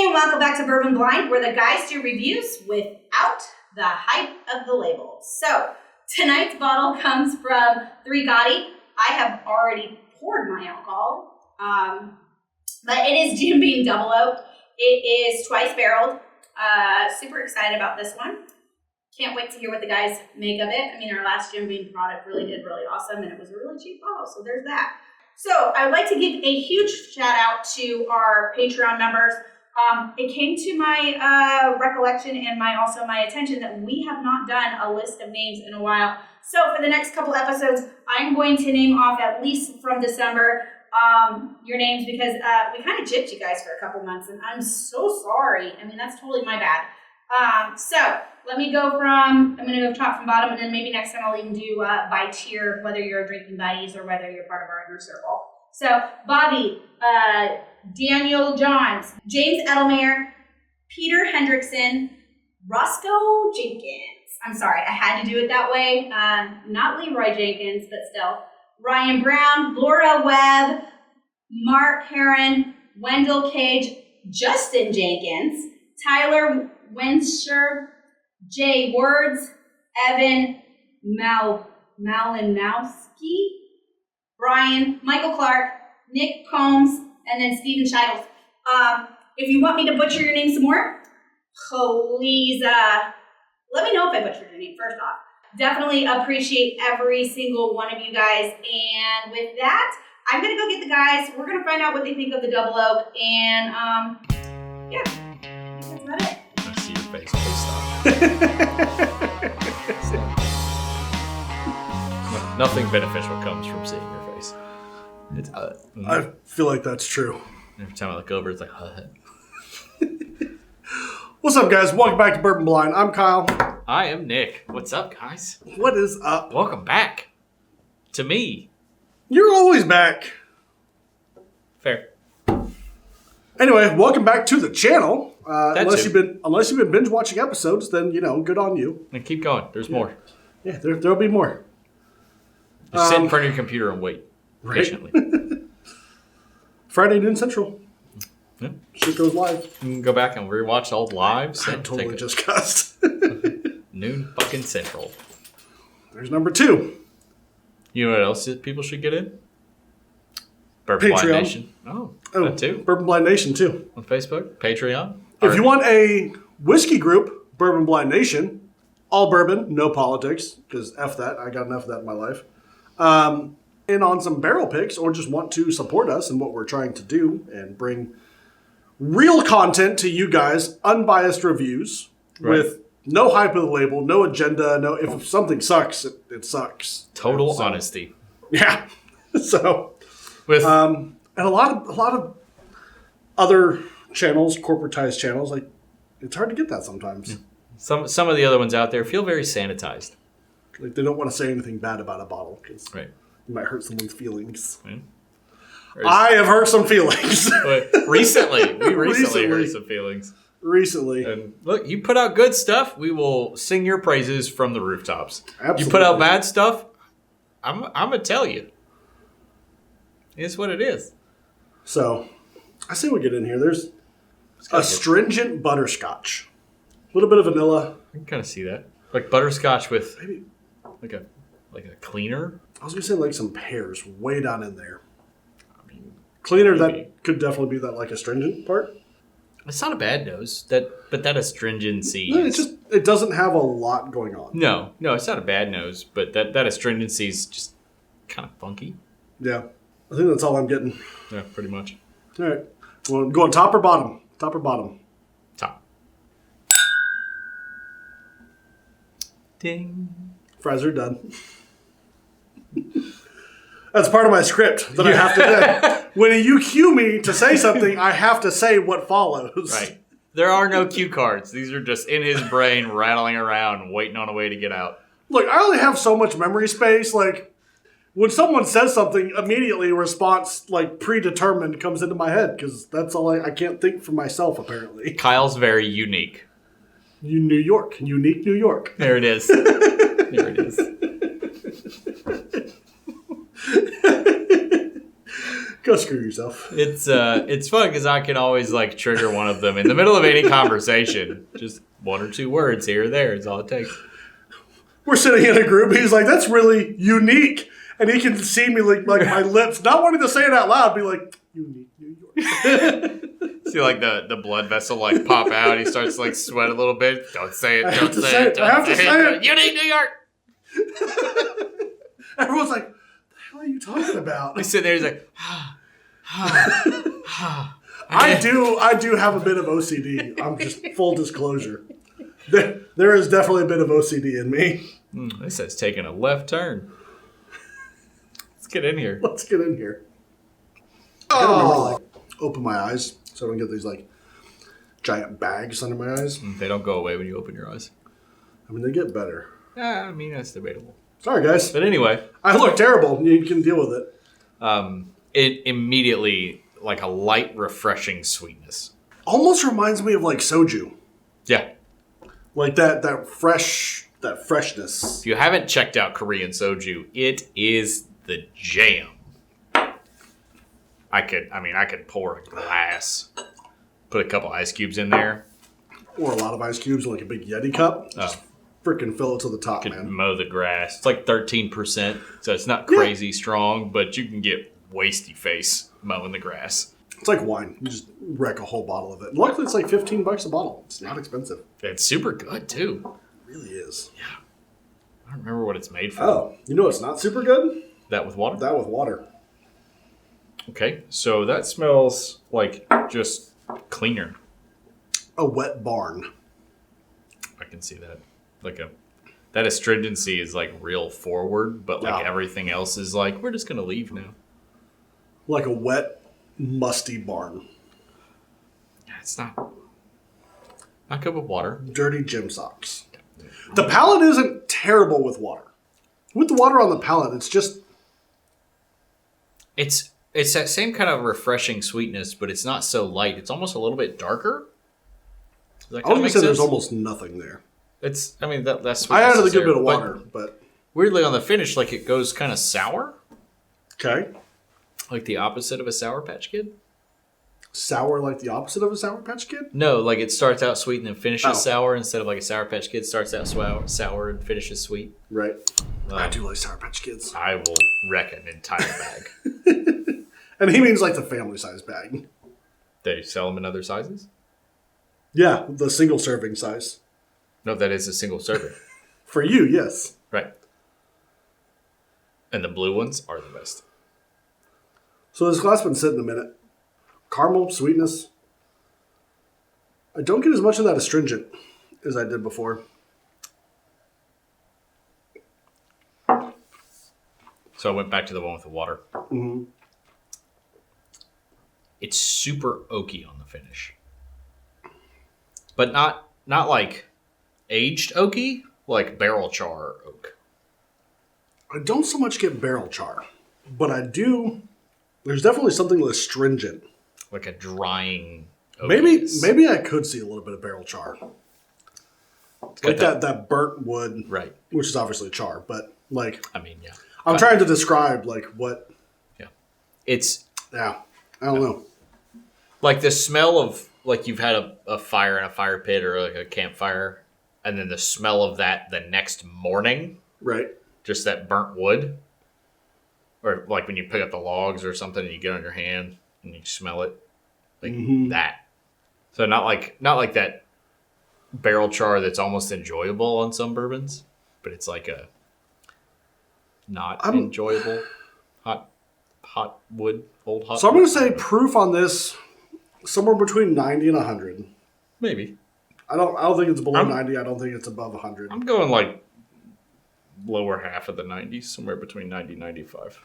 and welcome back to Bourbon Blind, where the guys do reviews without the hype of the labels. So, tonight's bottle comes from Three Gotti. I have already poured my alcohol, but it is Jim Beam Double Oak. It is twice barreled. Super excited about this one. Can't wait to hear what the guys make of it. I mean, our last Jim Beam product really did really awesome, and it was a really cheap bottle, so there's that. So, I would like to give a huge shout out to our Patreon members. It came to my recollection and also my attention that we have not done a list of names in a while. So for the next couple episodes, I'm going to name off, at least from December, your names, because we kind of gypped you guys for a couple months, and I'm so sorry. I mean, that's totally my bad. So let me go I'm going to go top from bottom, and then maybe next time I'll even do by tier, whether you're drinking buddies or whether you're part of our inner circle. So Bobby, Daniel Johns, James Edelmayer, Peter Hendrickson, Roscoe Jenkins. I'm sorry, I had to do it that way. Not Leroy Jenkins, but still. Ryan Brown, Laura Webb, Mark Herron, Wendell Cage, Justin Jenkins, Tyler Winsher, Jay Words, Evan Malinowski, Brian, Michael Clark, Nick Combs, and then Stephen Scheidels. If you want me to butcher your name some more, please let me know if I butchered your name first off. Definitely appreciate every single one of you guys. And with that, I'm going to go get the guys. We're going to find out what they think of the Double Oak. And yeah, that's about it. I see your face. Please stop. Nothing beneficial comes from seeing your face. It's, I feel like that's true. Every time I look over, it's like, What's up, guys? Welcome back to Bourbon Blind. I'm Kyle. I am Nick. What's up, guys? What is up? Welcome back to me. You're always back. Fair. Anyway, welcome back to the channel. Unless you've been binge watching episodes, then good on you. And keep going. There's more. Yeah, there'll be more. Just sit in front of your computer and wait patiently. Friday noon Central. Yeah. Shit goes live. You can go back and rewatch old lives. I totally just cussed. Noon fucking Central. There's number 2. You know what else people should get in? Bourbon Blind Patreon. Nation. Oh, that too. Bourbon Blind Nation too. On Facebook, Patreon. If you want a whiskey group, Bourbon Blind Nation, all bourbon, no politics, because F that. I got enough of that in my life. In on some barrel picks, or just want to support us in what we're trying to do and bring real content to you guys, unbiased reviews with no hype of the label, no agenda. No, if something sucks, it sucks. Total honesty. Yeah. So, with and a lot of other channels, corporatized channels, like it's hard to get that sometimes. Yeah. Some of the other ones out there feel very sanitized. Like they don't want to say anything bad about a bottle because you might hurt someone's feelings. Right. I have hurt some feelings. Recently. We recently hurt some feelings. Recently. And look, you put out good stuff, we will sing your praises from the rooftops. Absolutely. You put out bad stuff, I'm going to tell you. It's what it is. So, I say we get in here. There's astringent butterscotch. A little bit of vanilla. I can kind of see that. Like butterscotch with maybe like a cleaner. I was going to say like some pears way down in there. I mean, cleaner, maybe. That could definitely be that like astringent part. It's not a bad nose, but that astringency. No, it doesn't have a lot going on. No, it's not a bad nose, but that astringency is just kind of funky. Yeah, I think that's all I'm getting. Yeah, pretty much. All right, well, going top or bottom? Top or bottom? Top. Ding. Fries are done. That's part of my script that I have to do. When you cue me to say something, I have to say what follows. Right. There are no cue cards. These are just in his brain rattling around, waiting on a way to get out. Look, I only have so much memory space. Like, when someone says something, immediately a response, like, predetermined comes into my head. Because that's all I can't think for myself, apparently. Kyle's very unique. New York. Unique New York. There it is. There it is. Go screw yourself. It's fun because I can always like trigger one of them in the middle of any conversation. Just one or two words here or there is all it takes. We're sitting in a group. He's like, "That's really unique," and he can see me like my lips, not wanting to say it out loud, be like, "Unique New York." See like the blood vessel like pop out. He starts to like sweat a little bit. Don't say it. I Don't have to say say it. it. I Don't have to say it. You need New York. Everyone's like, "What the hell are you talking about?" He's sitting there. He's like, I do have a bit of OCD. I'm just full disclosure. There is definitely a bit of OCD in me. This says taking a left turn. Let's get in here. Let's get in here. I gotta remember to like open my eyes so I don't get these like giant bags under my eyes. They don't go away when you open your eyes. I mean, they get better. I mean, that's debatable. Sorry, guys. But anyway. I look terrible. You can deal with it. It immediately, like a light, refreshing sweetness. Almost reminds me of like soju. Yeah. Like that freshness. If you haven't checked out Korean soju, it is the jam. I could pour a glass, put a couple ice cubes in there. Or a lot of ice cubes in like a big Yeti cup. Just freaking fill it to the top, Could man. mow the grass. It's like 13%, so it's not crazy strong, but you can get wasty face mowing the grass. It's like wine. You just wreck a whole bottle of it. Luckily, it's like $15 a bottle. It's not expensive. It's super good, too. It really is. Yeah. I don't remember what it's made from. Oh, you know what's not super good? That with water? That with water. Okay, so that smells like just cleaner. A wet barn. I can see that. That astringency is like real forward, but like everything else is like, we're just going to leave now. Like a wet, musty barn. Yeah, it's not good with water. Dirty gym socks. The palate isn't terrible with water. With the water on the palate, it's just... It's that same kind of refreshing sweetness, but it's not so light. It's almost a little bit darker. Does that I was kinda going make to say sense? there's almost nothing there. That's sweetness I added a is good there, bit of but water, but... weirdly on the finish, like it goes kind of sour. Okay. Like the opposite of a Sour Patch Kid. Sour like the opposite of a Sour Patch Kid? No, like it starts out sweet and then finishes Oh. sour instead of like a Sour Patch Kid starts out sour and finishes sweet. Right. I do like Sour Patch Kids. I will wreck an entire bag. And he means like the family size bag. They sell them in other sizes? Yeah, the single serving size. No, that is a single serving. For you, yes. Right. And the blue ones are the best. So this glass been sitting a minute. Caramel, sweetness. I don't get as much of that astringent as I did before. So I went back to the one with the water. Mm-hmm. It's super oaky on the finish. But not like aged oaky, like barrel char oak. I don't so much get barrel char, but I do. There's definitely something astringent. Like a drying oakiness. Maybe I could see a little bit of barrel char. It's Like got that burnt wood, Right. which is obviously char, but like I mean, yeah. I'm trying to describe like what. Yeah. It's Yeah, I don't know. like the smell of like you've had a fire in a fire pit or like a campfire, and then the smell of that the next morning, Right. just that burnt wood. Or like when you pick up the logs or something and you get on your hand and you smell it. Like that. So not like that barrel char that's almost enjoyable on some bourbons, but it's like a not enjoyable hot wood, old hot So I'm wood. going to say proof on this somewhere between 90 and 100. Maybe. I don't think it's below 90. I don't think it's above 100. I'm going like lower half of the 90s, somewhere between 90 and 95.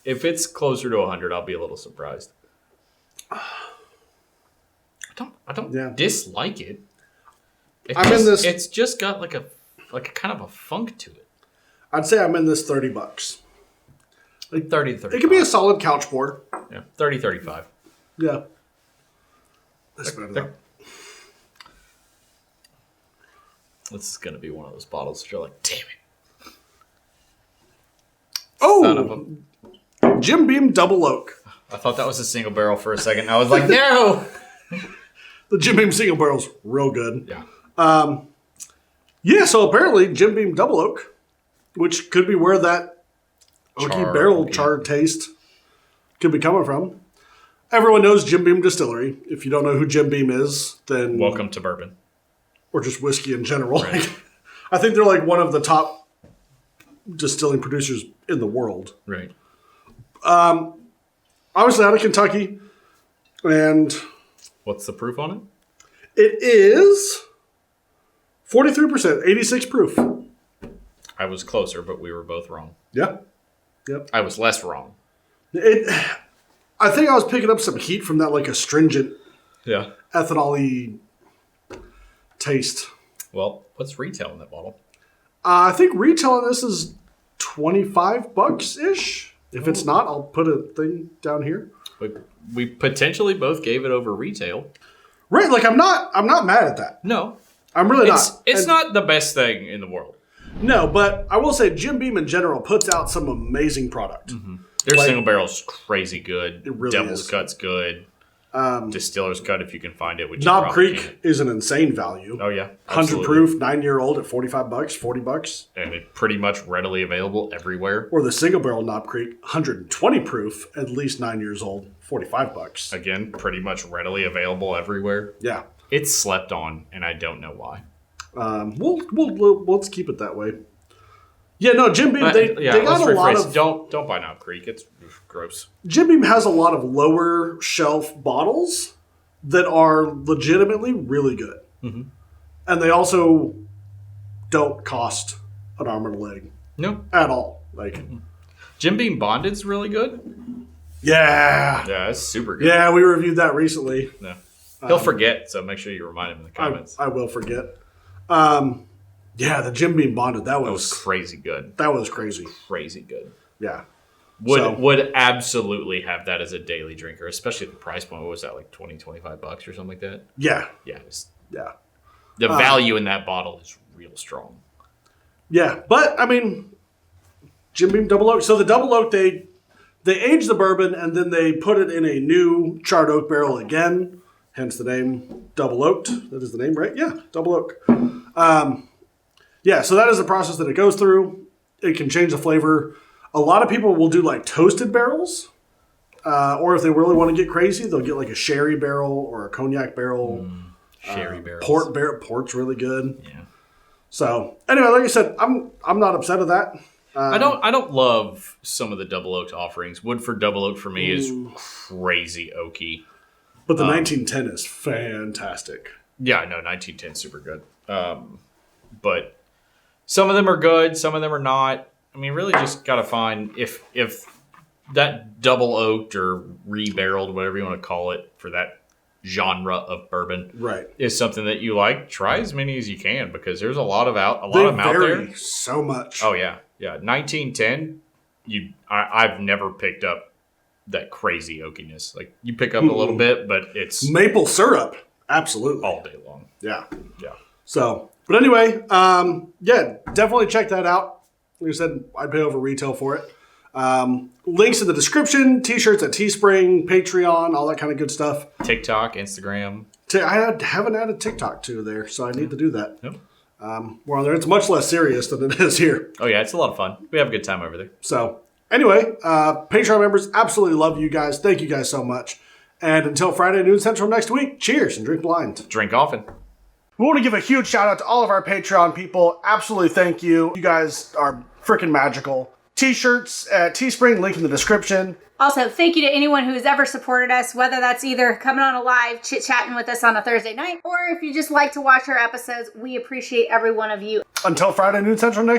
If it's closer to 100, I'll be a little surprised. I don't dislike it. It's just got like a kind of a funk to it. I'd say I'm in this $30. Like 30 to 35. It could be a solid couch pour. Yeah, 30, 35. Yeah. That's better though. This is going to be one of those bottles that you're like, damn it. Son of Oh! Jim Beam Double Oak. I thought that was a single barrel for a second. I was like, no! The Jim Beam single barrel's real good. Yeah. Yeah, so apparently Jim Beam Double Oak, which could be where that oaky barrel char taste could be coming from. Everyone knows Jim Beam Distillery. If you don't know who Jim Beam is, then... Welcome to bourbon. Or just whiskey in general. Right. I think they're like one of the top distilling producers in the world. Right. Obviously out of Kentucky. And... What's the proof on it? It is 43%, 86 proof. I was closer, but we were both wrong. Yeah. Yep. I was less wrong. I think I was picking up some heat from that like astringent ethanol-y taste. Well, what's retail in that bottle? I think retail on this is $25-ish. If it's not, I'll put a thing down here. We potentially both gave it over retail. Right, like I'm not mad at that. No. I'm really not. It's not the best thing in the world. No, but I will say Jim Beam in general puts out some amazing product. Mm-hmm. Their single barrel's crazy good. It really Devil's is. Cut's good. Distiller's Cut if you can find it. Which Knob Creek is an insane value. Oh yeah, 100 proof, 9-year-old at $45, $40. And it's pretty much readily available everywhere. Or the single barrel Knob Creek, 120 proof, at least 9 years old, $45. Again, pretty much readily available everywhere. Yeah. It's slept on, and I don't know why. Let's keep it that way. Yeah, no, Jim Beam, they got a lot of... Don't buy Knob Creek. It's gross. Jim Beam has a lot of lower shelf bottles that are legitimately really good. Mm-hmm. And they also don't cost an arm and a leg. No. At all. Like Jim Beam Bonded's really good. Yeah. Yeah, it's super good. Yeah, we reviewed that recently. No. He'll forget, so make sure you remind him in the comments. I will forget. Yeah, the Jim Beam Bonded, that was crazy good. That was crazy. Crazy good. Yeah. Would absolutely have that as a daily drinker, especially at the price point. What was that, like $20-25 or something like that? Yeah. Yeah. Yeah. The value in that bottle is real strong. Yeah, but I mean, Jim Beam Double Oak. So the Double Oak, they age the bourbon and then they put it in a new charred oak barrel again. Hence the name Double Oaked. That is the name, right? Yeah, Double Oak. Yeah, so that is the process that it goes through. It can change the flavor. A lot of people will do like toasted barrels. Or if they really want to get crazy, they'll get like a sherry barrel or a cognac barrel. Sherry barrels. Port's really good. Yeah. So anyway, like I said, I'm not upset at that. I don't love some of the Double Oaked offerings. Woodford Double Oak for me is crazy oaky. But the 1910 is fantastic. Yeah, I know 1910 is super good. But some of them are good, some of them are not. I mean, really just got to find if that double oaked or rebarreled, whatever you want to call it, for that genre of bourbon, right, is something that you like. Try as many as you can because there's a lot of them out there. So much. Oh yeah, yeah. 1910, I've never picked up that crazy oakiness. Like you pick up a little bit, but it's maple syrup, absolutely all day long. Yeah, yeah. So, but anyway, yeah, definitely check that out. Like I said, I'd pay over retail for it. Links in the description, t-shirts at Teespring, Patreon, all that kind of good stuff. TikTok, Instagram. I haven't added TikTok to there, so I need to do that. Yep. We're on there. It's much less serious than it is here. Oh yeah, it's a lot of fun. We have a good time over there. So anyway, Patreon members, absolutely love you guys. Thank you guys so much. And until Friday noon Central next week, cheers and drink blind. Drink often. We want to give a huge shout out to all of our Patreon people. Absolutely thank you. You guys are freaking magical. T-shirts at Teespring, link in the description. Also, thank you to anyone who has ever supported us, whether that's either coming on a live, chit-chatting with us on a Thursday night, or if you just like to watch our episodes, we appreciate every one of you. Until Friday noon Central next